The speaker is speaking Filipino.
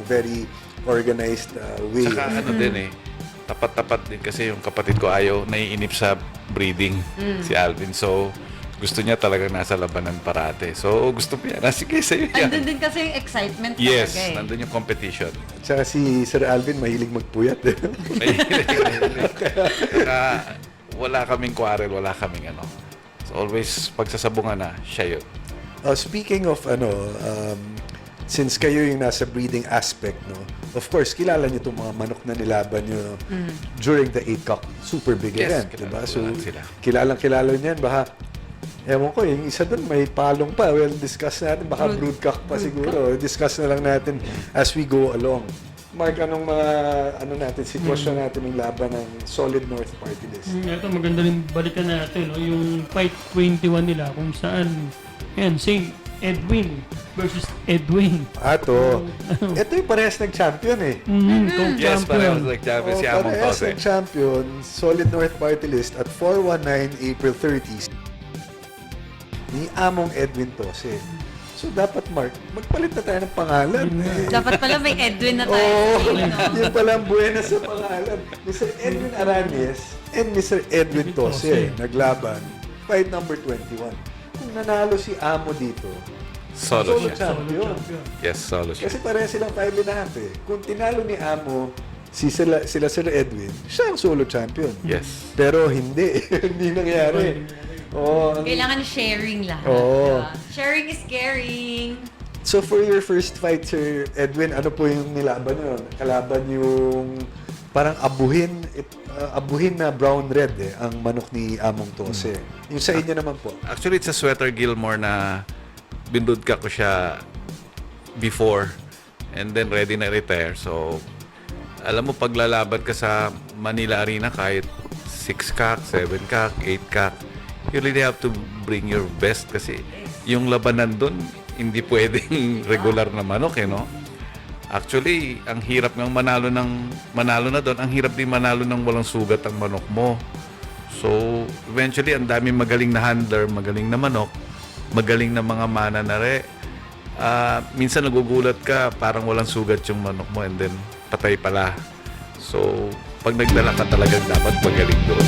very organized way. Saka ano din eh, tapat-tapat din kasi yung kapatid ko ayaw, naiinip sa breeding, si Alvin. So, gusto niya talaga nasa labanan parate. So, gusto mo yan. Sige, sa'yo yan. Andun din kasi yung excitement Yes, talaga eh. nandun yung competition. Tsaka si Sir Alvin mahilig magpuyat. Kaya wala kaming quarrel, wala kaming ano. So, always, pagsasabungan na, siya yun. Speaking of since kayo yung nasa breeding aspect, no, of course, kilala niyo itong mga manok na nilaban niyo during the 8-cock Super Big Yes, Event, kilala- diba? So, kilala sila. kilalang-kilala niyan. Baka, ewan ko, yung isa dun may palong pa. Well, discuss natin. Baka broodcock pa siguro. Discuss na lang natin as we go along. Mark, anong mga sitwasyon natin ng laban ng Solid North Party List? Ito, maganda rin balikan natin, no? Yung Fight 21 nila kung saan, yan, St. Edwin versus Edwin. Ito yung parehas ng-champion eh. Kung Yes, parehas champion. nag-champion si Among Parehas Tose. ng-champion, Solid North Party List at 419 April 30 ni Among Edwin Tose. So dapat, Mark, magpalit na tayo ng pangalan. Dapat pala may Edwin na tayo. Oo, no? yun pala ang buena sa pangalan. Mr. Edwin Aranes and Mr. Edwin Tose naglaban. Fight number 21. Kung nanalo si Amo dito, Solo siya. champion. Yes, solo siya. Kasi pareha silang 5.5 eh. Kung tinalo ni Amo, sila Sir Edwin, siya ang solo champion. Yes. Pero hindi. Hindi nangyari. Oo. Kailangan sharing lahat. Oo. diba? Sharing is caring. So for your first fight, Sir Edwin, ano po yung nilaban nyo? Kalaban yung parang abuhin na brown-red ang manok ni Among Tose. Yung sa inyo naman po. Actually, it's a Sweater Gilmore na binudka ko siya before and then ready na retire. So, alam mo, paglalaban ka sa Manila Arena kahit 6-cock, 7-cock, 8-cock, you really have to bring your best kasi yung labanan doon, hindi pwedeng regular na manok no? Actually, ang hirap ng manalo na doon, ang hirap din manalo ng walang sugat ang manok mo. So, eventually, ang daming magaling na handler, magaling na manok, magaling na mga mananare. Minsan nagugulat ka, parang walang sugat yung manok mo and then patay pala. So, pag nagdala ka talagang dapat magaling doon.